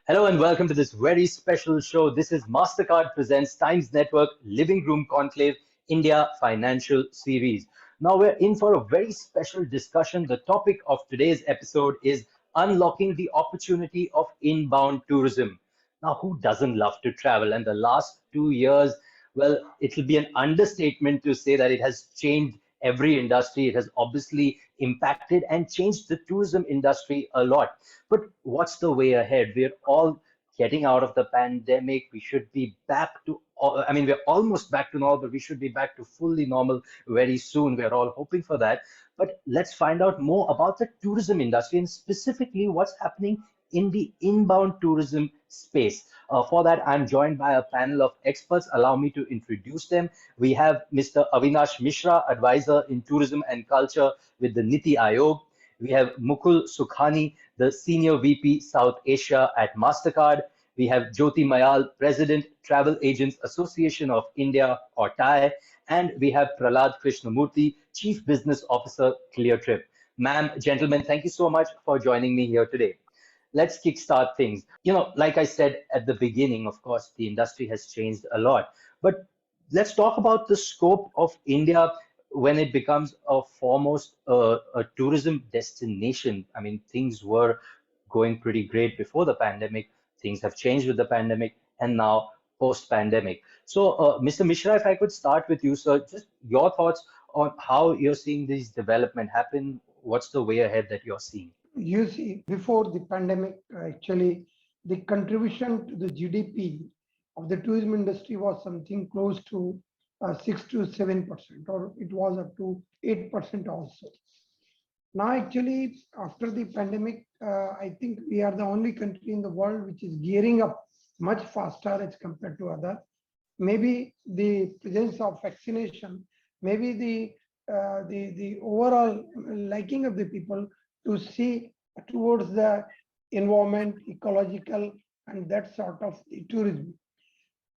Hello and welcome to this very special show. This is Mastercard presents Times Network Living Room Conclave India Financial Series. Now we're in for a very special discussion. The topic of today's episode is unlocking the opportunity of inbound tourism. Now, who doesn't love to travel? And the last 2 years, well, it'll be an understatement to say that it has changed every industry. It has obviously impacted and changed the tourism industry a lot. But what's the way ahead? We're all getting out of the pandemic. We should be back to, I mean, we're almost back to normal, but we should be back to fully normal very soon. We're all hoping for that. But let's find out more about the tourism industry and specifically what's happening in the inbound tourism space. For that, I'm joined by a panel of experts. Allow me to introduce them. We have Mr. Avinash Mishra, advisor in tourism and culture with the NITI Aayog. We have Mukul Sukhani, the Senior VP South Asia at Mastercard. We have Jyoti Mayal, President, Travel Agents Association of India, or TAAI. And we have Prahlad Krishnamurthi, Chief Business Officer, Cleartrip. Ma'am, gentlemen, thank you so much for joining me here today. Let's kickstart things. Like I said at the beginning, of course, the industry has changed a lot. But let's talk about the scope of India when it becomes a foremost a tourism destination. I mean, things were going pretty great before the pandemic. Things have changed with the pandemic and now post-pandemic. So, Mr. Mishra, if I could start with you, sir, just your thoughts on how you're seeing this development happen. What's the way ahead that you're seeing? You see, before the pandemic, actually, the contribution to the GDP of the tourism industry was something close to 6 to 7%, or it was up to 8% also. Now, actually, after the pandemic, I think we are the only country in the world which is gearing up much faster as compared to other. Maybe the presence of vaccination, maybe the overall liking of the people to see towards the environment, ecological, and that sort of the tourism.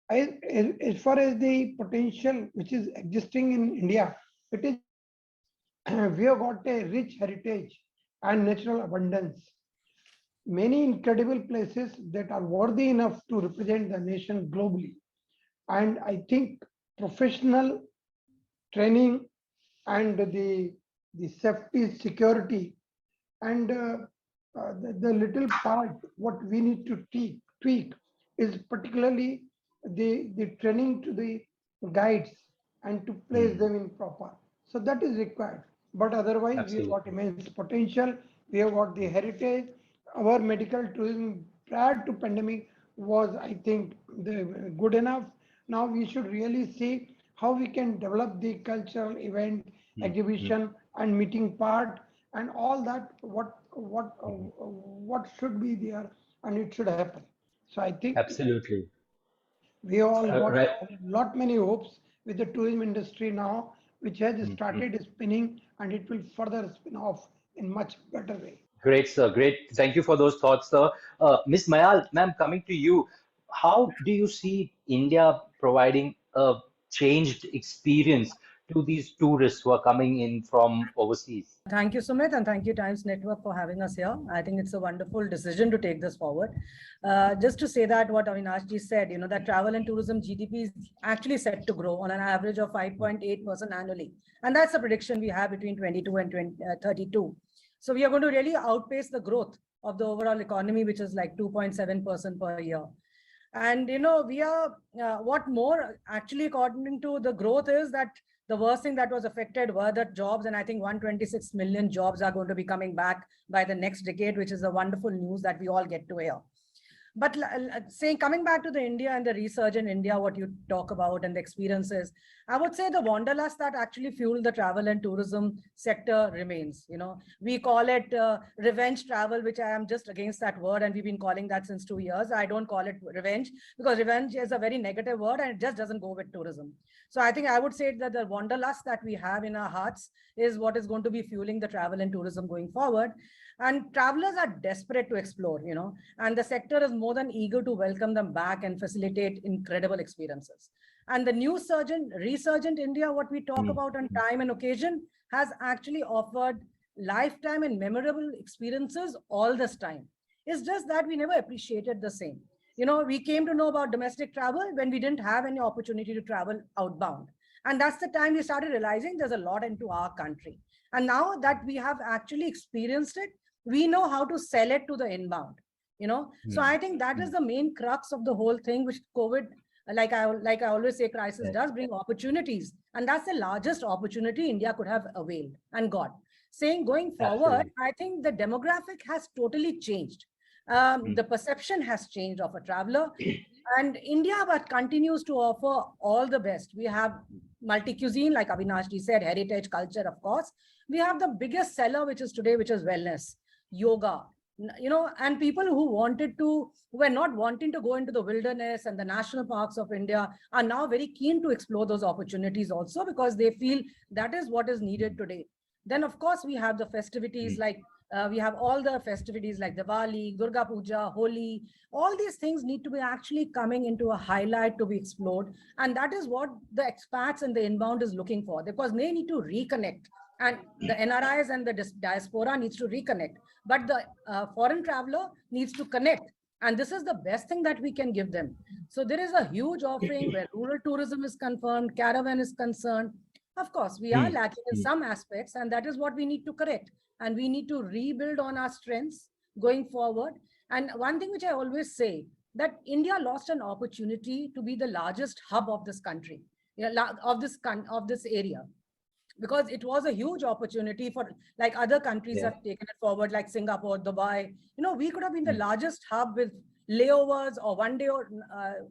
As far as the potential which is existing in India, it is we have got a rich heritage and natural abundance. Many incredible places that are worthy enough to represent the nation globally. And I think professional training and the safety, security, and the little part what we need to tweak is particularly the training to the guides and to place them in proper. So that is required. But otherwise, we have got immense potential. We have got the heritage. Our medical tourism prior to pandemic was, I think, good enough. Now we should really see how we can develop the cultural event, exhibition, and meeting part, and all that. What should be there, and it should happen. So I think absolutely we all got many hopes with the tourism industry now, which has started spinning, and it will further spin off in much better way. Great, sir. Great. Thank you for those thoughts, sir. Ms. Mayal, ma'am, coming to you, how do you see India providing a changed experience to these tourists who are coming in from overseas? Thank you, Sumit, and thank you, Times Network, for having us here. I think it's a wonderful decision to take this forward. Just to say that what Avinash ji said, that travel and tourism GDP is actually set to grow on an average of 5.8% annually. And that's the prediction we have between 22 and 32. So we are going to really outpace the growth of the overall economy, which is like 2.7% per year. And, we are, what more actually according to the growth is that the worst thing that was affected were the jobs. And I think 126 million jobs are going to be coming back by the next decade, which is a wonderful news that we all get to hear. But coming back to the India and the research in India, what you talk about and the experiences, I would say the wanderlust that actually fueled the travel and tourism sector remains. We call it revenge travel, which I am just against that word. And we've been calling that since 2 years. I don't call it revenge because revenge is a very negative word and it just doesn't go with tourism. So I think I would say that the wanderlust that we have in our hearts is what is going to be fueling the travel and tourism going forward. And travelers are desperate to explore, and the sector is more than eager to welcome them back and facilitate incredible experiences. And the new resurgent India, what we talk about on time and occasion, has actually offered lifetime and memorable experiences all this time. It's just that we never appreciated the same. You know, we came to know about domestic travel when we didn't have any opportunity to travel outbound. And that's the time we started realizing there's a lot into our country. And now that we have actually experienced it, we know how to sell it to the inbound, you know. So I think that is the main crux of the whole thing, which COVID, like I always say, crisis does bring opportunities. And that's the largest opportunity India could have availed and got. Saying going forward, Absolutely. I think the demographic has totally changed. The perception has changed of a traveler. And India but continues to offer all the best. We have multi-cuisine, like Avinash ji said, heritage, culture, of course. We have the biggest seller, which is today, which is wellness, yoga, you know, and people who were not wanting to go into the wilderness and the national parks of India are now very keen to explore those opportunities also, because they feel that is what is needed today. Then, of course, we have the festivities like we have all the festivities like Diwali, Durga Puja, Holi. All these things need to be actually coming into a highlight to be explored. And that is what the expats and the inbound is looking for, because they need to reconnect. And the NRIs and the diaspora needs to reconnect. But the foreign traveler needs to connect. And this is the best thing that we can give them. So there is a huge offering where rural tourism is confirmed, caravan is concerned. Of course, we are lacking in some aspects, and that is what we need to correct. And we need to rebuild on our strengths going forward. And one thing which I always say, that India lost an opportunity to be the largest hub of this country, of this area, because it was a huge opportunity for, like, other countries have taken it forward, like Singapore, Dubai. You know, we could have been the largest hub with layovers or one-day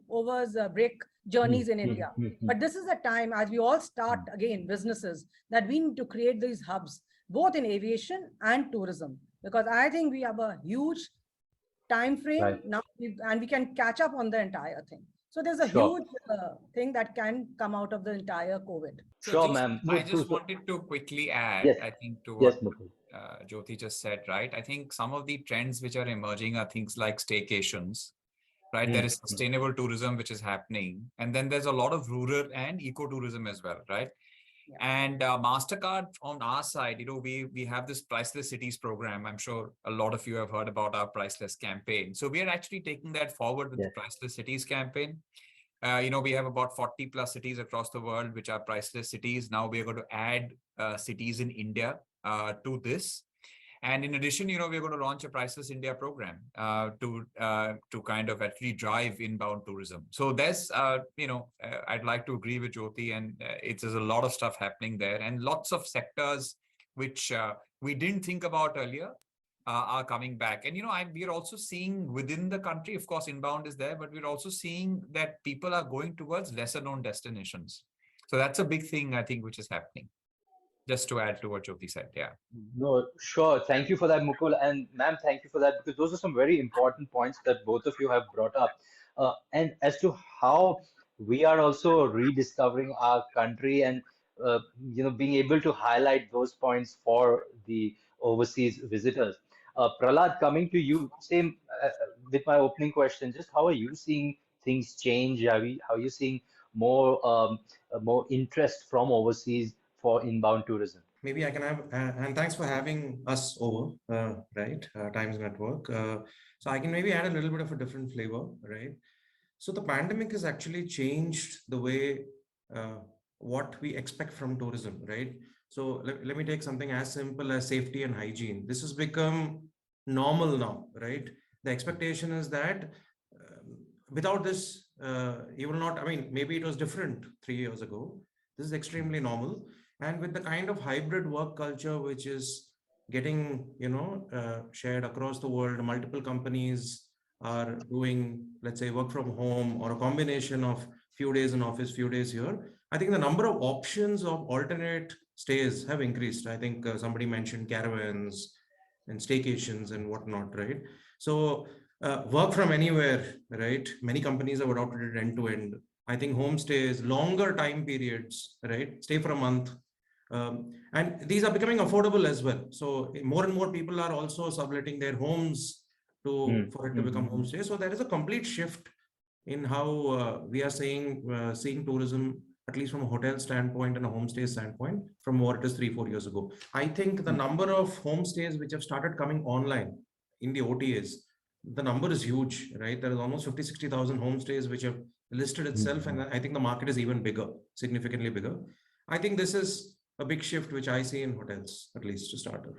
overs, break journeys in India. But this is a time, as we all start again businesses, that we need to create these hubs, both in aviation and tourism, because I think we have a huge time frame now, and we can catch up on the entire thing. So there's a huge thing that can come out of the entire COVID. Sure, ma'am. I just wanted to quickly add, Yes. I think, to what Mukul. Jyoti just said, right? I think some of the trends which are emerging are things like staycations, right? There is sustainable tourism which is happening. And then there's a lot of rural and ecotourism as well, right? And Mastercard on our side, you know, we have this Priceless Cities program. I'm sure a lot of you have heard about our Priceless campaign. So we are actually taking that forward with the Priceless Cities campaign. You know, we have about 40 plus cities across the world, which are priceless cities. Now we are going to add cities in India to this. And in addition, you know, we're going to launch a Priceless India program to kind of actually drive inbound tourism. So there's, you know, I'd like to agree with Jyoti, and there's a lot of stuff happening there, and lots of sectors which we didn't think about earlier are coming back. And, you know, we're also seeing within the country, of course, inbound is there, but we're also seeing that people are going towards lesser known destinations. So that's a big thing, I think, which is happening. Just to add to what Jyoti said, No, sure. Thank you for that, Mukul. And ma'am, thank you for that, because those are some very important points that both of you have brought up. And as to how we are also rediscovering our country and, you know, being able to highlight those points for the overseas visitors. Prahlad, coming to you, same with my opening question, just how are you seeing things change? How are you seeing more interest from overseas for inbound tourism? Maybe I can have, and thanks for having us over, right? Times Network. So I can maybe add a little bit of a different flavor, right? So the pandemic has actually changed the way what we expect from tourism, right? So let me take something as simple as safety and hygiene. This has become normal now, right? The expectation is that without this, you will not, I mean, maybe it was different 3 years ago. This is extremely normal. And with the kind of hybrid work culture, which is getting, you know, shared across the world, multiple companies are doing, let's say, work from home or a combination of few days in office, few days here. I think the number of options of alternate stays have increased. I think somebody mentioned caravans and staycations and whatnot, right? So work from anywhere, right? Many companies have adopted it end to end. I think homestays, longer time periods, right? Stay for a month. And these are becoming affordable as well. So more and more people are also subletting their homes for it to become homestay. So there is a complete shift in how we are seeing tourism, at least from a hotel standpoint and a homestay standpoint, from what it is 3-4 years ago. I think the number of homestays which have started coming online in the OTAs the number is huge, right? There is almost 50, 60,000 homestays which have listed itself. And I think the market is even bigger, significantly bigger. I think this is a big shift which I see in hotels, at least to start with.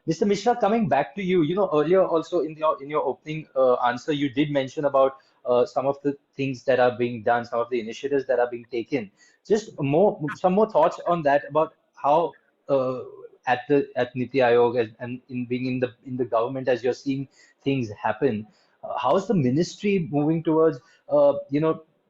Mr. Mishra, coming back to you, earlier also in your opening answer, you did mention about some of the things that are being done, some of the initiatives that are being taken. Just some more thoughts on that about how at NITI Aayog and in being in the government as you're seeing things happen, how's the ministry moving towards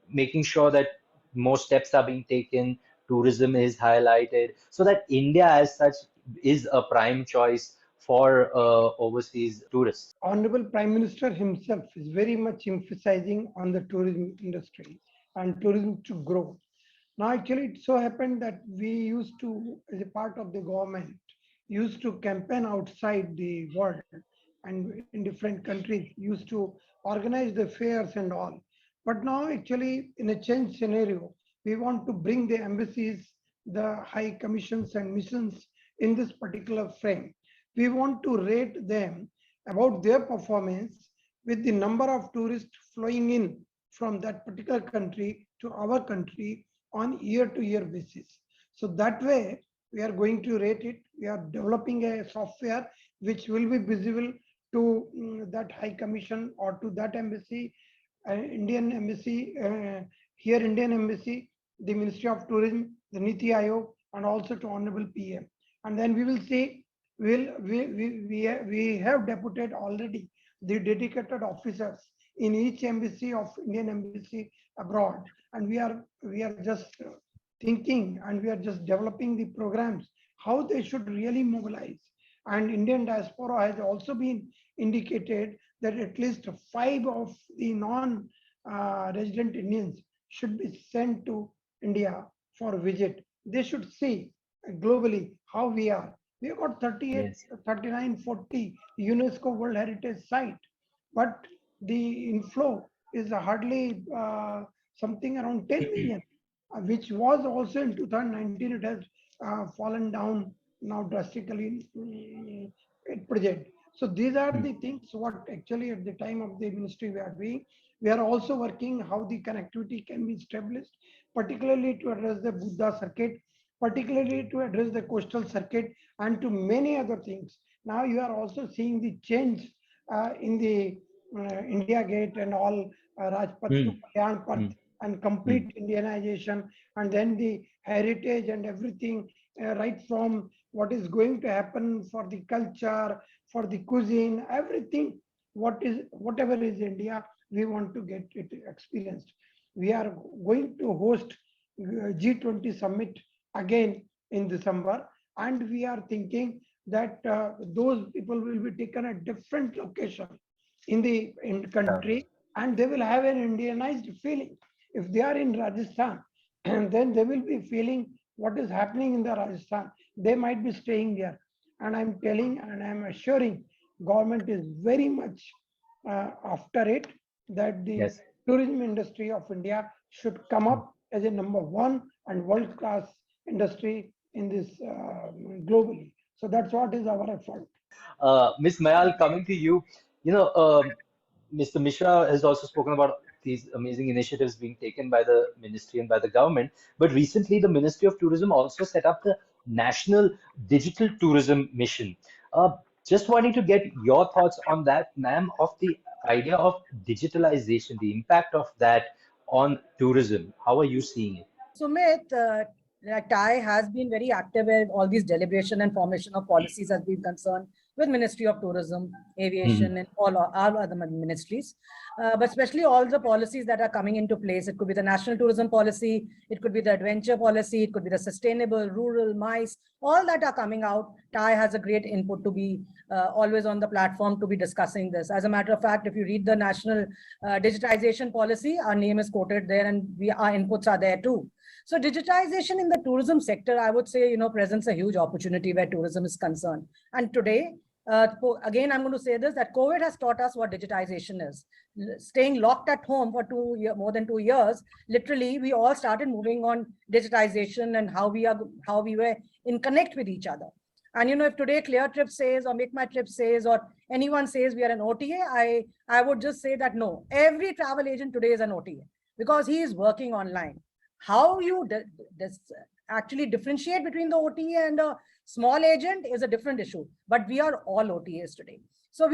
making sure that more steps are being taken, tourism is highlighted, so that India as such is a prime choice for overseas tourists. Honorable Prime Minister himself is very much emphasizing on the tourism industry and tourism to grow. Now, actually, it so happened that we used to, as a part of the government, used to campaign outside the world and in different countries, used to organize the fairs and all. But now, actually, in a change scenario, we want to bring the embassies, the high commissions and missions in this particular frame. We want to rate them about their performance with the number of tourists flowing in from that particular country to our country on year-to-year basis. So that way, we are going to rate it. We are developing a software which will be visible to that High Commission or to that embassy, Indian Embassy, here Indian Embassy, the Ministry of Tourism, the NITI Aayog, and also to Honorable PM. And then we will see, we have deputed already the dedicated officers in each embassy of Indian Embassy abroad. And we are just thinking and we are just developing the programs, how they should really mobilize. And Indian diaspora has also been indicated that at least 5 of the non-resident Indians should be sent to India for a visit. They should see globally how we are. We have got 38, Yes. 39, 40 UNESCO World Heritage Site, but the inflow is hardly something around 10 million, which was also in 2019. It has fallen down now drastically at present. So these are the things what actually at the time of the ministry we are doing. We are also working how the connectivity can be established, particularly to address the Buddha circuit, particularly to address the coastal circuit, and to many other things. Now you are also seeing the change in the India Gate and all, Rajpath to Kalyan Path and complete Indianization, and then the heritage and everything, right from what is going to happen for the culture, for the cuisine, everything, whatever is India, we want to get it experienced. We are going to host G20 summit again in December, and we are thinking that those people will be taken at different location in the country, and they will have an Indianized feeling. If they are in Rajasthan, and then they will be feeling what is happening in the Rajasthan. They might be staying there. And I'm telling and I'm assuring government is very much after it, that the Yes. tourism industry of India should come up as a number 1 and world-class industry in this globally. So that's what is our effort. Ms. Mayal, coming to you, Mr. Mishra has also spoken about these amazing initiatives being taken by the ministry and by the government. But recently, the Ministry of Tourism also set up the National Digital Tourism Mission. Just wanting to get your thoughts on that, ma'am, of the idea of digitalization, the impact of that on tourism. How are you seeing it? Sumit, TAAI has been very active in all these deliberation and formation of policies has been concerned with Ministry of Tourism, Aviation, and all other ministries. But especially all the policies that are coming into place. It could be the National Tourism Policy, it could be the Adventure Policy, it could be the Sustainable, Rural, MICE, all that are coming out. TAAI has a great input to be always on the platform to be discussing this. As a matter of fact, if you read the National Digitization Policy, our name is quoted there and our inputs are there too. So digitization in the tourism sector, I would say, presents a huge opportunity where tourism is concerned. And today, again, I'm going to say this, that COVID has taught us what digitization is. Staying locked at home for more than 2 years, literally, we all started moving on digitization and how we were in connect with each other. And if today Cleartrip says, or Make My Trip says, or anyone says we are an OTA, I would just say that no, every travel agent today is an OTA because he is working online. How you actually differentiate between the OTA and a small agent is a different issue, but we are all OTAs today. So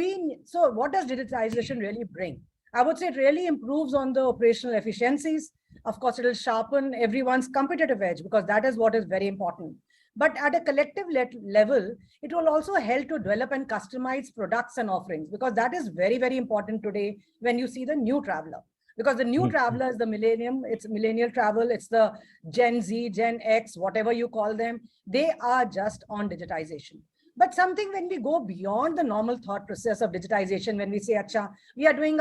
what does digitization really bring? I would say it really improves on the operational efficiencies. Of course, it will sharpen everyone's competitive edge because that is what is very important. But at a collective level, it will also help to develop and customize products and offerings because that is very, very important today when you see the new traveler. Because the new traveler is the millennium, it's millennial travel, it's the Gen Z, Gen X, whatever you call them, they are just on digitization. But something when we go beyond the normal thought process of digitization, when we say, Acha, we are doing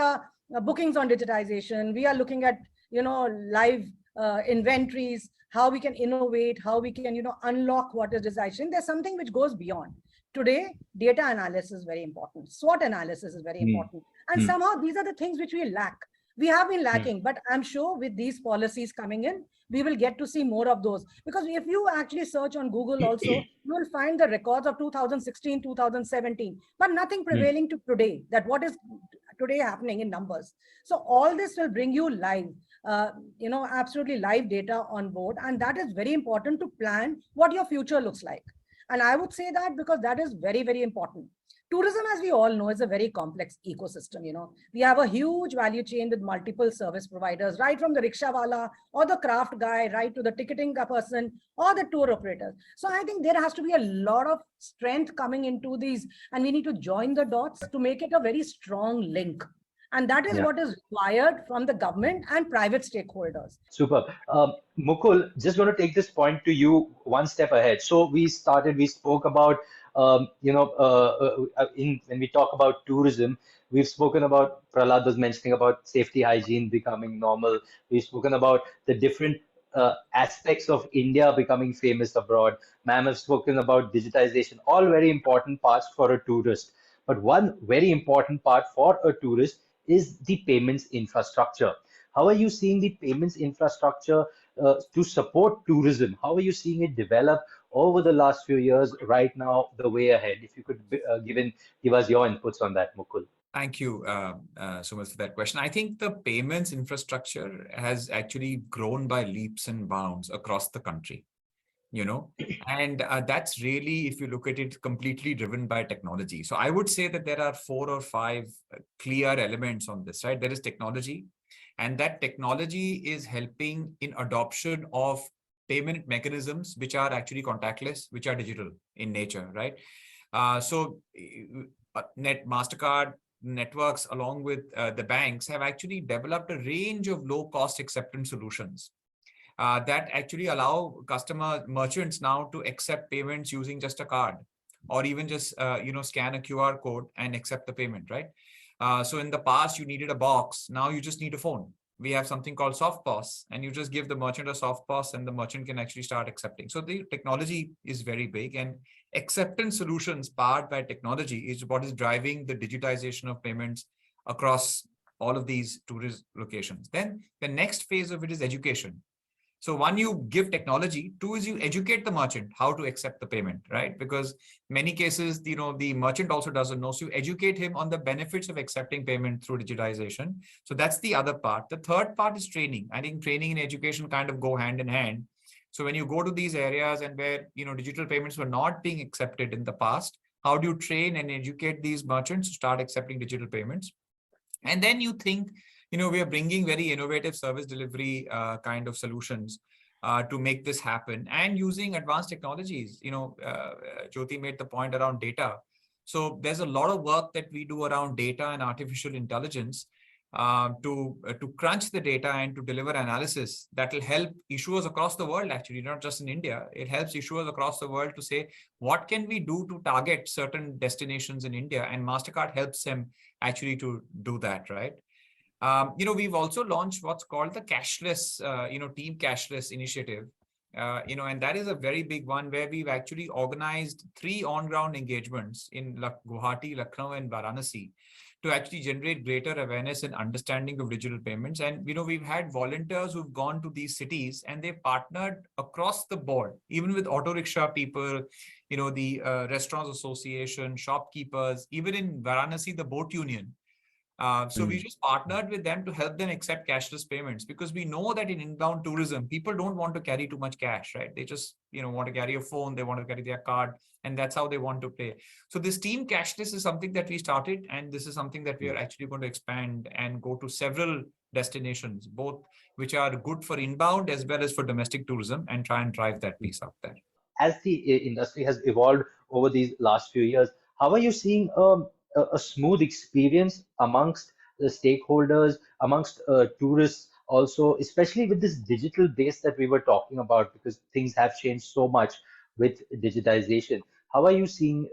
bookings on digitization, we are looking at, live inventories, how we can innovate, how we can, unlock what is digitization. There's something which goes beyond. Today, data analysis is very important. SWOT analysis is very important. And somehow these are the things which we lack. We have been lacking, but I'm sure with these policies coming in, we will get to see more of those. Because if you actually search on Google also, you will find the records of 2016, 2017, but nothing prevailing to today, that what is today happening in numbers. So all this will bring you live, absolutely live data on board. And that is very important to plan what your future looks like. And I would say that because that is very, very important. Tourism, as we all know, is a very complex ecosystem. We have a huge value chain with multiple service providers, right from the rickshawala or the craft guy, right to the ticketing person or the tour operators. So I think there has to be a lot of strength coming into these, and we need to join the dots to make it a very strong link. And that is what is required from the government and private stakeholders. Super. Mukul, just want to take this point to you one step ahead. So we spoke about, when we talk about tourism, we've spoken about, Prahlad was mentioning about safety hygiene becoming normal. We've spoken about the different aspects of India becoming famous abroad. Ma'am has spoken about digitization, all very important parts for a tourist. But one very important part for a tourist is the payments infrastructure. How are you seeing the payments infrastructure to support tourism? How are you seeing it develop over the last few years, right now, the way ahead? If you could give us your inputs on that, Mukul. Thank you so much for that question. I think the payments infrastructure has actually grown by leaps and bounds across the country. And that's really, if you look at it, completely driven by technology. So I would say that there are 4 or 5 clear elements on this, right? There is technology, and that technology is helping in adoption of payment mechanisms, which are actually contactless, which are digital in nature, right? So Mastercard networks, along with the banks, have actually developed a range of low-cost acceptance solutions that actually allow merchants now to accept payments using just a card, or even just scan a QR code and accept the payment, right? So in the past, you needed a box. Now you just need a phone. We have something called soft POS, and you just give the merchant a soft POS and the merchant can actually start accepting. So the technology is very big, and acceptance solutions powered by technology is what is driving the digitization of payments across all of these tourist locations. Then the next phase of it is education. So one, you give technology. 2 is you educate the merchant how to accept the payment, right? Because many cases, the merchant also doesn't know. So you educate him on the benefits of accepting payment through digitization. So that's the other part. The third part is training. I think training and education kind of go hand in hand. So when you go to these areas and where, digital payments were not being accepted in the past, how do you train and educate these merchants to start accepting digital payments? And then you think, we are bringing very innovative service delivery kind of solutions to make this happen, and using advanced technologies. Jyoti made the point around data. So there's a lot of work that we do around data and artificial intelligence to crunch the data and to deliver analysis that will help issuers across the world, actually, not just in India. It helps issuers across the world to say, what can we do to target certain destinations in India? And MasterCard helps them actually to do that, right? We've also launched what's called the cashless, team cashless initiative, And that is a very big one where we've actually organized 3 on-ground engagements in Guwahati, Lucknow, and Varanasi to actually generate greater awareness and understanding of digital payments. And, we've had volunteers who've gone to these cities and they've partnered across the board, even with auto rickshaw people, the Restaurants Association, shopkeepers, even in Varanasi, the boat union. So we just partnered with them to help them accept cashless payments, because we know that in inbound tourism, people don't want to carry too much cash, right? They just, want to carry a phone, they want to carry their card, and that's how they want to pay. So this team cashless is something that we started, and this is something that we are actually going to expand and go to several destinations, both which are good for inbound as well as for domestic tourism, and try and drive that piece up there. As the industry has evolved over these last few years, how are you seeing a smooth experience amongst the stakeholders, amongst tourists also, especially with this digital base that we were talking about, because things have changed so much with digitization? How are you seeing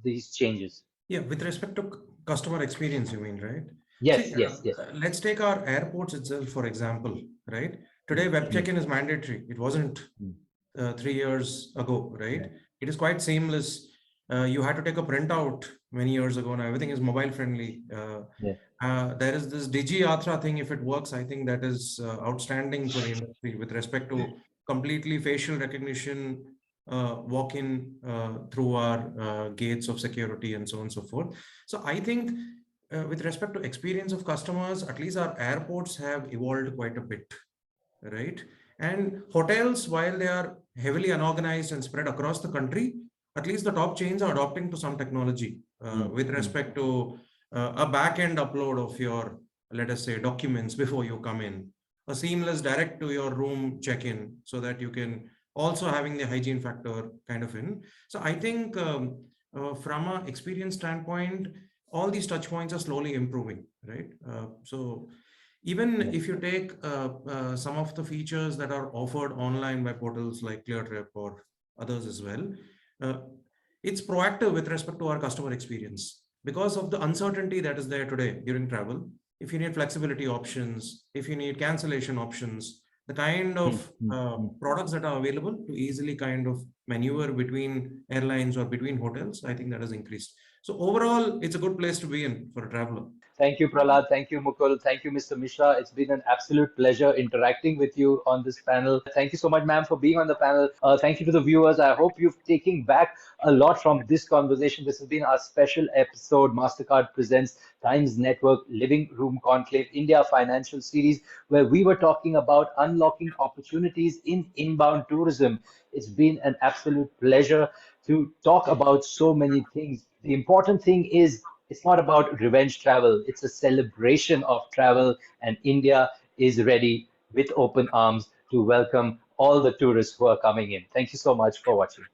these changes? Yeah, with respect to customer experience, you mean, right? Yes, See, yes. Let's take our airports itself, for example, right? Today, web check-in is mandatory. It wasn't 3 years ago, right? It is quite seamless. You had to take a printout many years ago. Now everything is mobile friendly. There is this Digi Yatra thing. If it works, I think that is outstanding for the industry with respect to completely facial recognition, walk in through our gates of security and so on and so forth. So I think with respect to experience of customers, at least our airports have evolved quite a bit, right? And hotels, while they are heavily unorganized and spread across the country, at least the top chains are adopting to some technology with respect to a back-end upload of your, let us say, documents before you come in, a seamless direct to your room check-in, so that you can also having the hygiene factor kind of in. So I think from an experience standpoint, all these touch points are slowly improving, right? So even if you take some of the features that are offered online by portals like Cleartrip or others as well, it's proactive with respect to our customer experience. Because of the uncertainty that is there today during travel, if you need flexibility options, if you need cancellation options, the kind of products that are available to easily kind of maneuver between airlines or between hotels, I think that has increased. So overall, it's a good place to be in for a traveler. Thank you, Prahlad. Thank you, Mukul. Thank you, Mr. Mishra. It's been an absolute pleasure interacting with you on this panel. Thank you so much, ma'am, for being on the panel. Thank you to the viewers. I hope you've taken back a lot from this conversation. This has been our special episode, Mastercard Presents Times Network Living Room Conclave India Financial Series, where we were talking about unlocking opportunities in inbound tourism. It's been an absolute pleasure to talk about so many things. The important thing is, it's not about revenge travel. It's a celebration of travel, and India is ready with open arms to welcome all the tourists who are coming in. Thank you so much for watching.